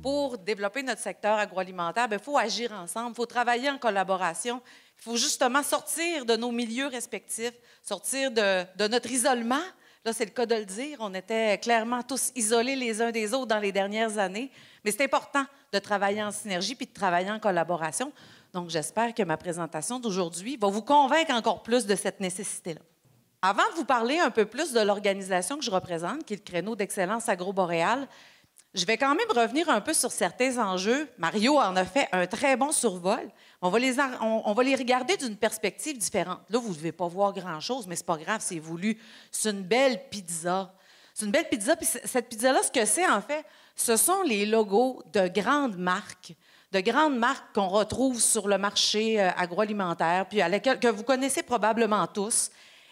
pour développer notre secteur agroalimentaire, il faut agir ensemble, il faut travailler en collaboration, il faut justement sortir de nos milieux respectifs, sortir de notre isolement. Là, c'est le cas de le dire. On était clairement tous isolés les uns des autres dans les dernières années. Mais c'est important de travailler en synergie puis de travailler en collaboration. Donc, j'espère que ma présentation d'aujourd'hui va vous convaincre encore plus de cette nécessité-là. Avant de vous parler un peu plus de l'organisation que je représente, qui est le créneau d'excellence agroboréale, je vais quand même revenir un peu sur certains enjeux. Mario en a fait un très bon survol. On va les regarder d'une perspective différente. Là, vous ne devez pas voir grand-chose, mais ce n'est pas grave, c'est voulu. C'est une belle pizza. C'est une belle pizza, puis cette pizza-là, ce que c'est, en fait, ce sont les logos de grandes marques qu'on retrouve sur le marché agroalimentaire, puis que vous connaissez probablement tous.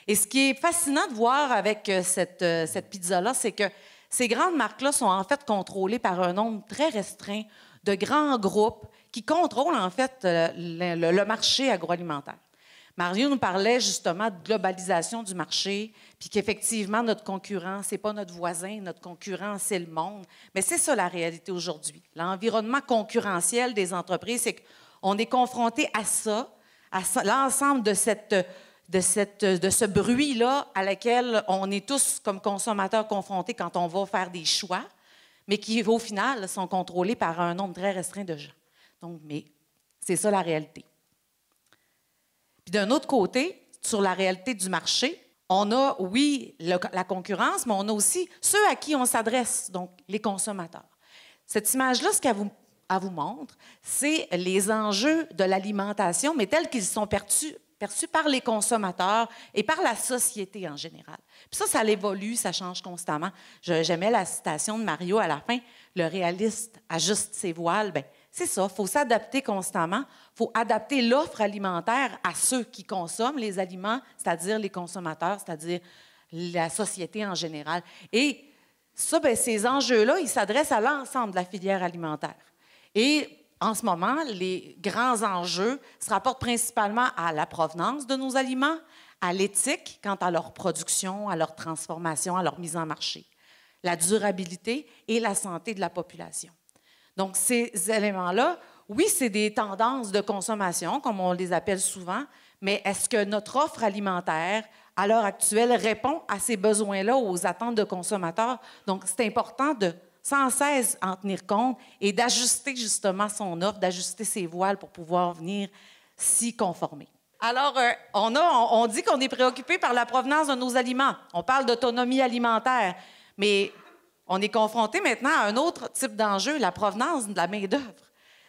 Et ce qui est fascinant de voir avec cette pizza-là, c'est que ces grandes marques-là sont en fait contrôlées par un nombre très restreint de grands groupes qui contrôlent en fait le marché agroalimentaire. Mario nous parlait justement de globalisation du marché, puis qu'effectivement, notre concurrent, ce n'est pas notre voisin, notre concurrent, c'est le monde. Mais c'est ça la réalité aujourd'hui. L'environnement concurrentiel des entreprises, c'est qu'on est confronté à ça, l'ensemble de ce bruit-là à laquelle on est tous, comme consommateurs, confrontés quand on va faire des choix, mais qui, au final, sont contrôlés par un nombre très restreint de gens. Donc, mais c'est ça la réalité. Puis d'un autre côté, sur la réalité du marché, on a, oui, la concurrence, mais on a aussi ceux à qui on s'adresse, donc les consommateurs. Cette image-là, ce qu'elle vous montre, c'est les enjeux de l'alimentation, mais tels qu'ils sont perçus par les consommateurs et par la société en général. Puis ça évolue, ça change constamment. J'aimais la citation de Mario à la fin, « Le réaliste ajuste ses voiles ». Bien, c'est ça, il faut s'adapter constamment. Il faut adapter l'offre alimentaire à ceux qui consomment les aliments, c'est-à-dire les consommateurs, c'est-à-dire la société en général. Et ça, bien, ces enjeux-là, ils s'adressent à l'ensemble de la filière alimentaire. Et en ce moment, les grands enjeux se rapportent principalement à la provenance de nos aliments, à l'éthique quant à leur production, à leur transformation, à leur mise en marché, la durabilité et la santé de la population. Donc, ces éléments-là, oui, c'est des tendances de consommation, comme on les appelle souvent, mais est-ce que notre offre alimentaire, à l'heure actuelle, répond à ces besoins-là, aux attentes de consommateurs? Donc, c'est important de sans cesse en tenir compte et d'ajuster justement son offre, d'ajuster ses voiles pour pouvoir venir s'y conformer. Alors, on dit qu'on est préoccupé par la provenance de nos aliments. On parle d'autonomie alimentaire, mais on est confronté maintenant à un autre type d'enjeu, la provenance de la main-d'œuvre.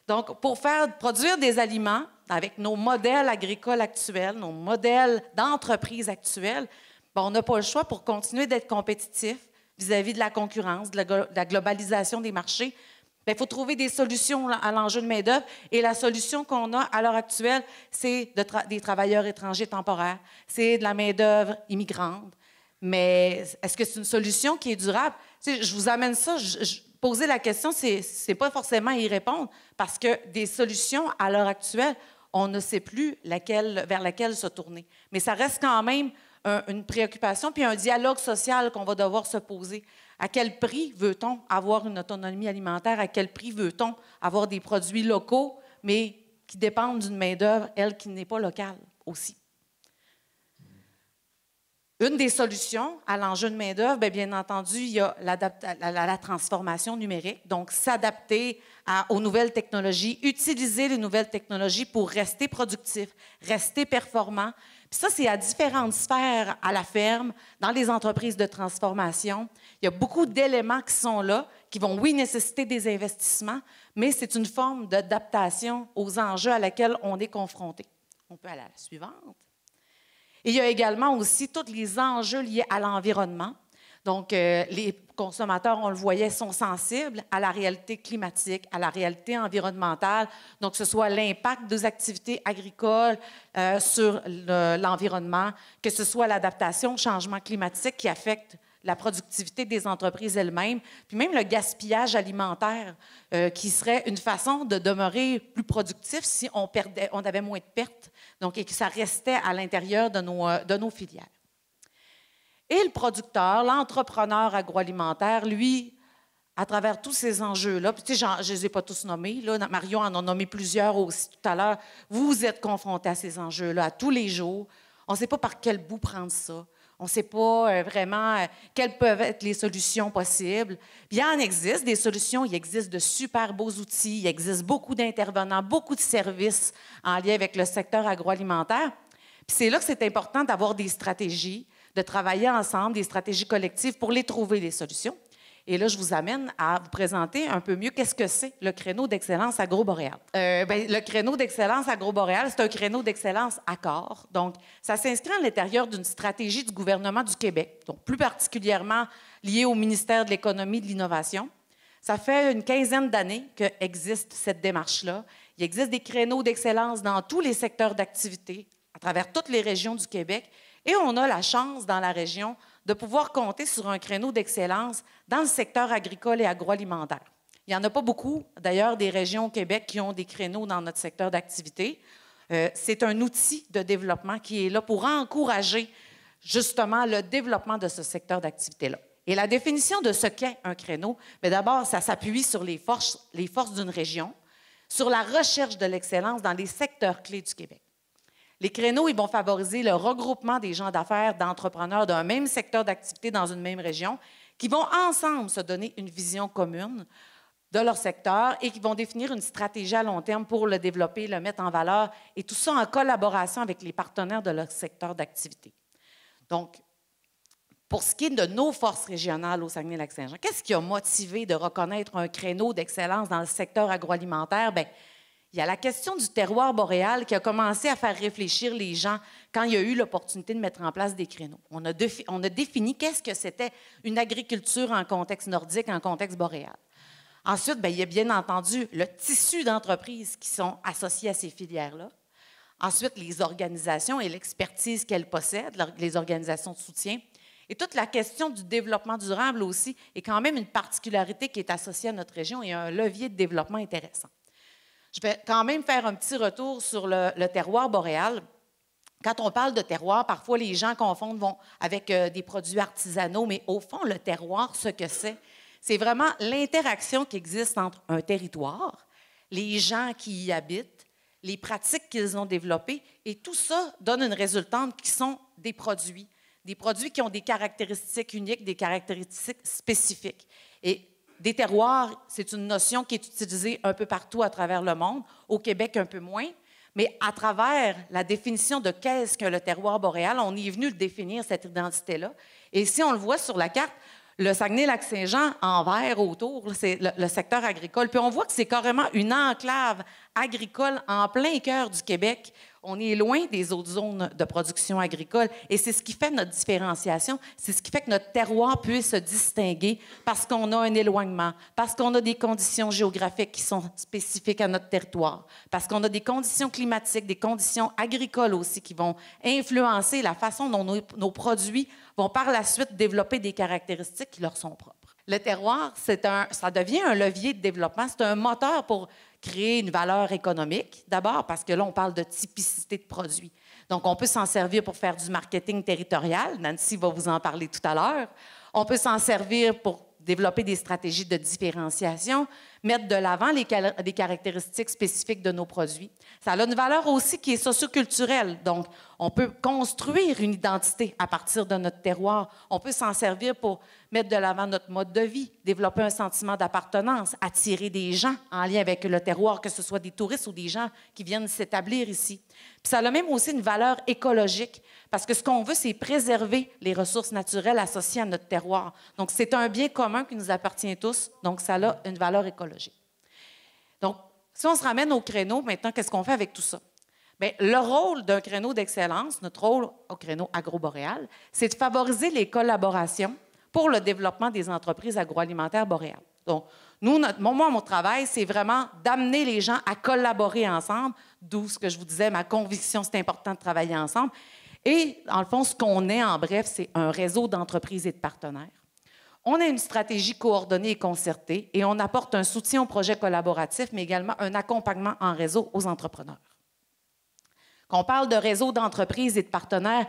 Donc, pour produire des aliments avec nos modèles agricoles actuels, nos modèles d'entreprise actuels, on n'a pas le choix pour continuer d'être compétitif vis-à-vis de la concurrence, de la globalisation des marchés. Il faut trouver des solutions à l'enjeu de main-d'œuvre. Et la solution qu'on a à l'heure actuelle, c'est des travailleurs étrangers temporaires, c'est de la main-d'œuvre immigrante. Mais est-ce que c'est une solution qui est durable? Tu sais, je vous amène ça, poser la question, c'est pas forcément y répondre, parce que des solutions à l'heure actuelle, on ne sait plus vers laquelle se tourner. Mais ça reste quand même une préoccupation, puis un dialogue social qu'on va devoir se poser. À quel prix veut-on avoir une autonomie alimentaire? À quel prix veut-on avoir des produits locaux, mais qui dépendent d'une main-d'œuvre, elle, qui n'est pas locale aussi? Une des solutions à l'enjeu de main-d'œuvre, bien entendu, il y a la transformation numérique, donc s'adapter aux nouvelles technologies, utiliser les nouvelles technologies pour rester productif, rester performant. Puis ça, c'est à différentes sphères à la ferme, dans les entreprises de transformation. Il y a beaucoup d'éléments qui sont là, qui vont, oui, nécessiter des investissements, mais c'est une forme d'adaptation aux enjeux à laquelle on est confronté. On peut aller à la suivante. Et il y a également aussi tous les enjeux liés à l'environnement. Donc, les consommateurs, on le voyait, sont sensibles à la réalité climatique, à la réalité environnementale, donc que ce soit l'impact des activités agricoles sur l'environnement, que ce soit l'adaptation au changement climatique qui affecte la productivité des entreprises elles-mêmes, puis même le gaspillage alimentaire, qui serait une façon de demeurer plus productif si on avait moins de pertes, donc, et que ça restait à l'intérieur de nos filières. Et le producteur, l'entrepreneur agroalimentaire, lui, à travers tous ces enjeux-là, puis tu sais, je ne les ai pas tous nommés, là, Marion en a nommé plusieurs aussi tout à l'heure, vous êtes confrontés à ces enjeux-là à tous les jours. On ne sait pas par quel bout prendre ça. On ne sait pas vraiment quelles peuvent être les solutions possibles. Puis, il en existe des solutions, il existe de super beaux outils, il existe beaucoup d'intervenants, beaucoup de services en lien avec le secteur agroalimentaire. Puis c'est là que c'est important d'avoir des stratégies, de travailler ensemble, des stratégies collectives pour les trouver, les solutions. Et là, je vous amène à vous présenter un peu mieux qu'est-ce que c'est le créneau d'excellence agroboréal. Le créneau d'excellence agroboréal, c'est un créneau d'excellence Accor. Donc, ça s'inscrit à l'intérieur d'une stratégie du gouvernement du Québec, donc plus particulièrement liée au ministère de l'Économie et de l'Innovation. Ça fait une quinzaine d'années qu'existe cette démarche-là. Il existe des créneaux d'excellence dans tous les secteurs d'activité, à travers toutes les régions du Québec. Et on a la chance, dans la région, de pouvoir compter sur un créneau d'excellence dans le secteur agricole et agroalimentaire. Il n'y en a pas beaucoup, d'ailleurs, des régions au Québec qui ont des créneaux dans notre secteur d'activité. C'est un outil de développement qui est là pour encourager justement le développement de ce secteur d'activité-là. Et la définition de ce qu'est un créneau, d'abord, ça s'appuie sur les forces d'une région, sur la recherche de l'excellence dans les secteurs clés du Québec. Les créneaux, ils vont favoriser le regroupement des gens d'affaires, d'entrepreneurs d'un même secteur d'activité dans une même région, qui vont ensemble se donner une vision commune de leur secteur et qui vont définir une stratégie à long terme pour le développer, le mettre en valeur, et tout ça en collaboration avec les partenaires de leur secteur d'activité. Donc, pour ce qui est de nos forces régionales au Saguenay-Lac-Saint-Jean, qu'est-ce qui a motivé de reconnaître un créneau d'excellence dans le secteur agroalimentaire? Bien, il y a la question du terroir boréal qui a commencé à faire réfléchir les gens quand il y a eu l'opportunité de mettre en place des créneaux. On a défini qu'est-ce que c'était une agriculture en contexte nordique, en contexte boréal. Ensuite, bien, il y a bien entendu le tissu d'entreprises qui sont associées à ces filières-là. Ensuite, les organisations et l'expertise qu'elles possèdent, les organisations de soutien. Et toute la question du développement durable aussi est quand même une particularité qui est associée à notre région et un levier de développement intéressant. Je vais quand même faire un petit retour sur le terroir boréal. Quand on parle de terroir, parfois les gens confondent avec des produits artisanaux, mais au fond, le terroir, ce que c'est vraiment l'interaction qui existe entre un territoire, les gens qui y habitent, les pratiques qu'ils ont développées, et tout ça donne une résultante qui sont des produits qui ont des caractéristiques uniques, des caractéristiques spécifiques. Et des terroirs, c'est une notion qui est utilisée un peu partout à travers le monde, au Québec un peu moins, mais à travers la définition de qu'est-ce que le terroir boréal, on est venu le définir, cette identité-là. Et si on le voit sur la carte, le Saguenay-Lac-Saint-Jean en vert autour, c'est le secteur agricole. Puis on voit que c'est carrément une enclave agricole en plein cœur du Québec. On est loin des autres zones de production agricole et c'est ce qui fait notre différenciation, c'est ce qui fait que notre terroir puisse se distinguer parce qu'on a un éloignement, parce qu'on a des conditions géographiques qui sont spécifiques à notre territoire, parce qu'on a des conditions climatiques, des conditions agricoles aussi qui vont influencer la façon dont nos produits vont par la suite développer des caractéristiques qui leur sont propres. Le terroir, ça devient un levier de développement, c'est un moteur pour créer une valeur économique, d'abord parce que là, on parle de typicité de produits. Donc, on peut s'en servir pour faire du marketing territorial. Nancy va vous en parler tout à l'heure. On peut s'en servir pour développer des stratégies de différenciation, mettre de l'avant des caractéristiques spécifiques de nos produits. Ça a une valeur aussi qui est socioculturelle. Donc, on peut construire une identité à partir de notre terroir. On peut s'en servir pour mettre de l'avant notre mode de vie, développer un sentiment d'appartenance, attirer des gens en lien avec le terroir, que ce soit des touristes ou des gens qui viennent s'établir ici. Puis ça a même aussi une valeur écologique, parce que ce qu'on veut, c'est préserver les ressources naturelles associées à notre terroir. Donc, c'est un bien commun qui nous appartient tous, donc ça a une valeur écologique. Donc, si on se ramène au créneau, maintenant, qu'est-ce qu'on fait avec tout ça? Bien, le rôle d'un créneau d'excellence, notre rôle au créneau agroboréal, c'est de favoriser les collaborations pour le développement des entreprises agroalimentaires boréales. Donc, mon travail, c'est vraiment d'amener les gens à collaborer ensemble, d'où ce que je vous disais, ma conviction, c'est important de travailler ensemble. Et, dans le fond, ce qu'on est, en bref, c'est un réseau d'entreprises et de partenaires. On a une stratégie coordonnée et concertée et on apporte un soutien aux projets collaboratifs, mais également un accompagnement en réseau aux entrepreneurs. Quand on parle de réseau d'entreprises et de partenaires,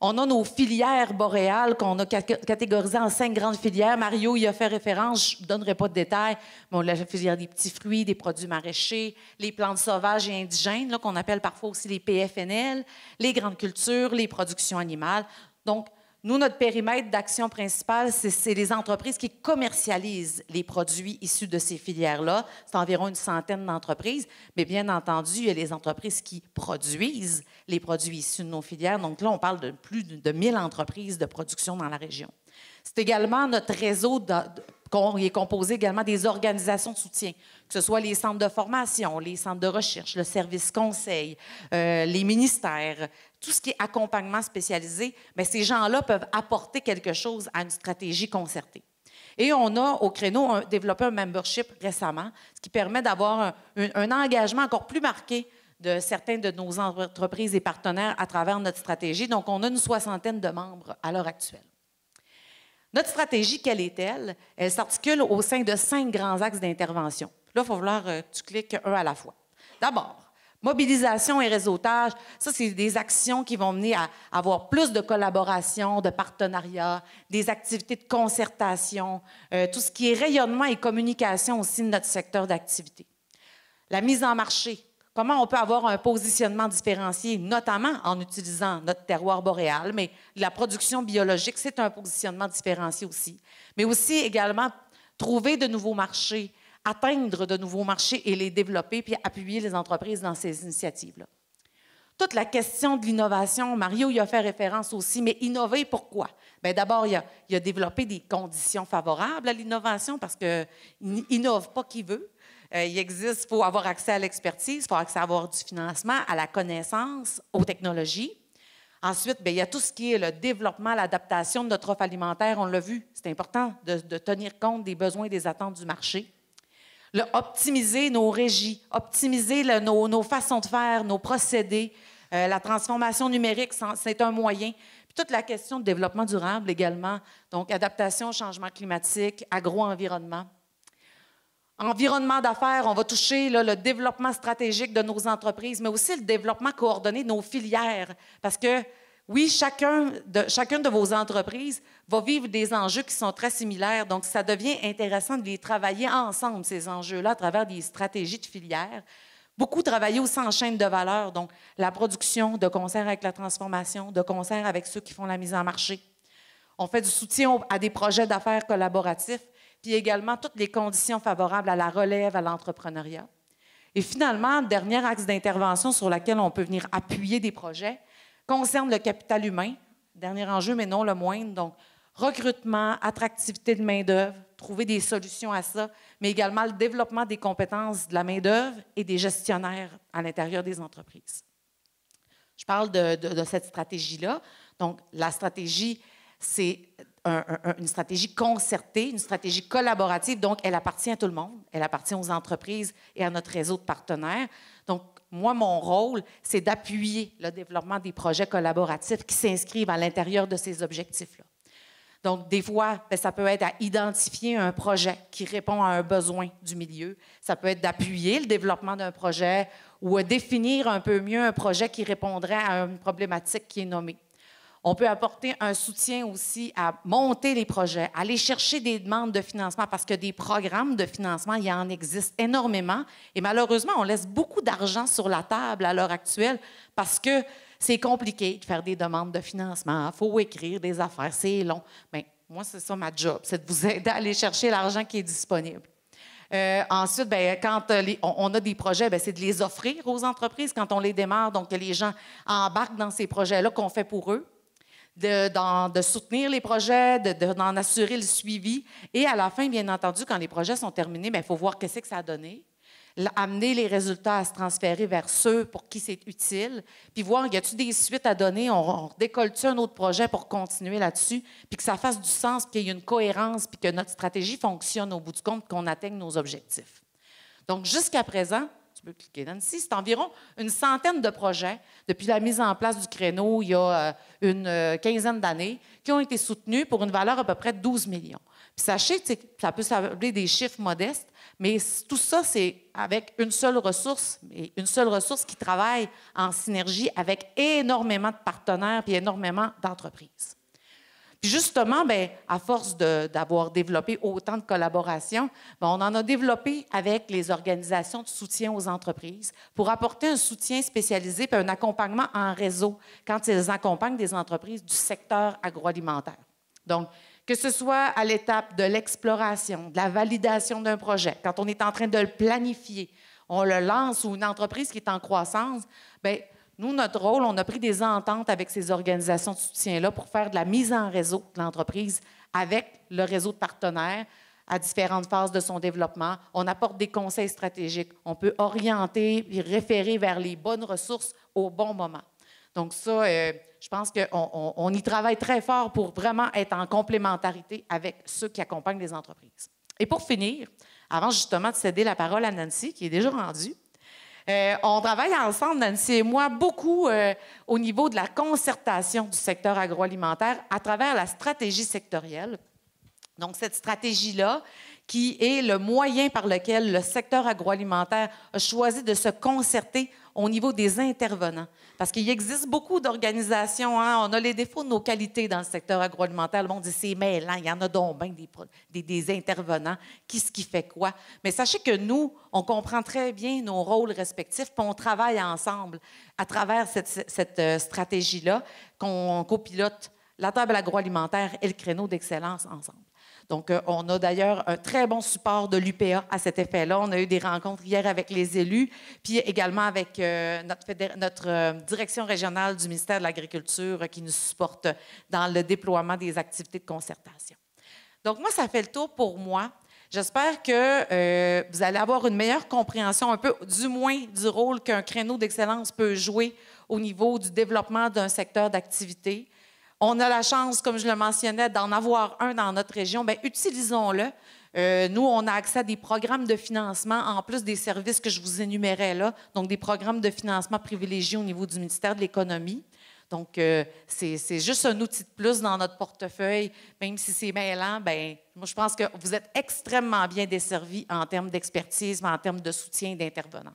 On a nos filières boréales qu'on a catégorisées en 5 grandes filières. Mario y a fait référence, je ne donnerai pas de détails, mais on a la filière des petits fruits, des produits maraîchers, les plantes sauvages et indigènes, qu'on appelle parfois aussi les PFNL, les grandes cultures, les productions animales. Donc, nous, notre périmètre d'action principale, c'est les entreprises qui commercialisent les produits issus de ces filières-là. C'est environ une centaine d'entreprises, mais bien entendu, il y a les entreprises qui produisent les produits issus de nos filières. Donc là, on parle de plus de 1000 entreprises de production dans la région. C'est également notre réseau qui est composé également des organisations de soutien, que ce soit les centres de formation, les centres de recherche, le service conseil, les ministères, tout ce qui est accompagnement spécialisé, bien, ces gens-là peuvent apporter quelque chose à une stratégie concertée. Et on a au créneau développé un membership récemment, ce qui permet d'avoir un engagement encore plus marqué de certains de nos entreprises et partenaires à travers notre stratégie. Donc, on a une 60aine de membres à l'heure actuelle. Notre stratégie, quelle est-elle? Elle s'articule au sein de 5 grands axes d'intervention. Là, il va falloir que tu cliques un à la fois. D'abord, mobilisation et réseautage. Ça, c'est des actions qui vont mener à avoir plus de collaboration, de partenariat, des activités de concertation, tout ce qui est rayonnement et communication aussi de notre secteur d'activité. La mise en marché. Comment on peut avoir un positionnement différencié, notamment en utilisant notre terroir boréal, mais la production biologique, c'est un positionnement différencié aussi. Mais aussi également trouver de nouveaux marchés, atteindre de nouveaux marchés et les développer, puis appuyer les entreprises dans ces initiatives-là. Toute la question de l'innovation, Mario y a fait référence aussi, mais innover, pourquoi? Bien, d'abord, il a développé des conditions favorables à l'innovation parce qu'il n'innove pas qui veut. Il existe, il faut avoir accès à l'expertise, il faut avoir du financement, à la connaissance, aux technologies. Ensuite, bien, il y a tout ce qui est le développement, l'adaptation de notre offre alimentaire. On l'a vu, c'est important de tenir compte des besoins et des attentes du marché. Optimiser nos régies, optimiser nos façons de faire, nos procédés. La transformation numérique, c'est un moyen. Puis toute la question de développement durable également. Donc, adaptation au changement climatique, agro-environnement. Environnement d'affaires, on va toucher le développement stratégique de nos entreprises, mais aussi le développement coordonné de nos filières. Parce que, oui, chacune de vos entreprises va vivre des enjeux qui sont très similaires. Donc, ça devient intéressant de les travailler ensemble, ces enjeux-là, à travers des stratégies de filières. Beaucoup travailler aussi en chaîne de valeur, donc la production de concert avec la transformation, de concert avec ceux qui font la mise en marché. On fait du soutien à des projets d'affaires collaboratifs, puis également toutes les conditions favorables à la relève, à l'entrepreneuriat. Et finalement, le dernier axe d'intervention sur lequel on peut venir appuyer des projets concerne le capital humain, dernier enjeu, mais non le moindre, donc recrutement, attractivité de main-d'œuvre, trouver des solutions à ça, mais également le développement des compétences de la main-d'œuvre et des gestionnaires à l'intérieur des entreprises. Je parle de cette stratégie-là. Donc, la stratégie, c'est une stratégie concertée, une stratégie collaborative, donc elle appartient à tout le monde, elle appartient aux entreprises et à notre réseau de partenaires. Donc, moi, mon rôle, c'est d'appuyer le développement des projets collaboratifs qui s'inscrivent à l'intérieur de ces objectifs-là. Donc, des fois, bien, ça peut être à identifier un projet qui répond à un besoin du milieu. Ça peut être d'appuyer le développement d'un projet ou à définir un peu mieux un projet qui répondrait à une problématique qui est nommée. On peut apporter un soutien aussi à monter les projets, aller chercher des demandes de financement parce que des programmes de financement, il y en existe énormément. Et malheureusement, on laisse beaucoup d'argent sur la table à l'heure actuelle parce que c'est compliqué de faire des demandes de financement. Il faut écrire des affaires, c'est long. Bien, moi, c'est ça ma job, c'est de vous aider à aller chercher l'argent qui est disponible. Ensuite, bien, quand on a des projets, bien, c'est de les offrir aux entreprises quand on les démarre. Donc, que les gens embarquent dans ces projets-là qu'on fait pour eux. De soutenir les projets, d'en assurer le suivi. Et à la fin, bien entendu, quand les projets sont terminés, il faut voir qu'est-ce que ça a donné, amener les résultats à se transférer vers ceux pour qui c'est utile, puis voir, y a-t-il des suites à donner, on décolle-tu un autre projet pour continuer là-dessus, puis que ça fasse du sens, puis qu'il y ait une cohérence, puis que notre stratégie fonctionne au bout du compte, qu'on atteigne nos objectifs. Donc, jusqu'à présent, tu peux cliquer là-dessus. C'est environ une centaine de projets depuis la mise en place du créneau il y a une quinzaine d'années qui ont été soutenus pour une valeur à peu près de 12 millions. Puis sachez que ça peut sembler des chiffres modestes, mais tout ça, c'est avec une seule ressource, et une seule ressource qui travaille en synergie avec énormément de partenaires et énormément d'entreprises. Puis justement, bien, à force d'avoir développé autant de collaborations, bien, on en a développé avec les organisations de soutien aux entreprises pour apporter un soutien spécialisé et un accompagnement en réseau quand ils accompagnent des entreprises du secteur agroalimentaire. Donc, que ce soit à l'étape de l'exploration, de la validation d'un projet, quand on est en train de le planifier, on le lance ou une entreprise qui est en croissance, bien, nous, notre rôle, on a pris des ententes avec ces organisations de soutien-là pour faire de la mise en réseau de l'entreprise avec le réseau de partenaires à différentes phases de son développement. On apporte des conseils stratégiques. On peut orienter et référer vers les bonnes ressources au bon moment. Donc ça, je pense qu'on y travaille très fort pour vraiment être en complémentarité avec ceux qui accompagnent les entreprises. Et pour finir, avant justement de céder la parole à Nancy, qui est déjà rendue, on travaille ensemble, Nancy et moi, beaucoup au niveau de la concertation du secteur agroalimentaire à travers la stratégie sectorielle. Donc, cette stratégie-là, qui est le moyen par lequel le secteur agroalimentaire a choisi de se concerter au niveau des intervenants. Parce qu'il existe beaucoup d'organisations, hein? On a les défauts de nos qualités dans le secteur agroalimentaire. Le monde dit c'est mêlant, il y en a donc bien des intervenants, qui fait quoi. Mais sachez que nous, on comprend très bien nos rôles respectifs, puis on travaille ensemble à travers cette stratégie-là qu'on copilote la table agroalimentaire et le créneau d'excellence ensemble. Donc, on a d'ailleurs un très bon support de l'UPA à cet effet-là. On a eu des rencontres hier avec les élus, puis également avec notre direction régionale du ministère de l'Agriculture qui nous supporte dans le déploiement des activités de concertation. Donc, moi, ça fait le tour pour moi. J'espère que vous allez avoir une meilleure compréhension un peu, du moins, du rôle qu'un créneau d'excellence peut jouer au niveau du développement d'un secteur d'activité. On a la chance, comme je le mentionnais, d'en avoir un dans notre région. Bien, utilisons-le. Nous, on a accès à des programmes de financement, en plus des services que je vous énumérais là, donc des programmes de financement privilégiés au niveau du ministère de l'Économie. Donc, c'est juste un outil de plus dans notre portefeuille, même si c'est mêlant. Bien, moi, je pense que vous êtes extrêmement bien desservis en termes d'expertise, mais en termes de soutien et d'intervenants.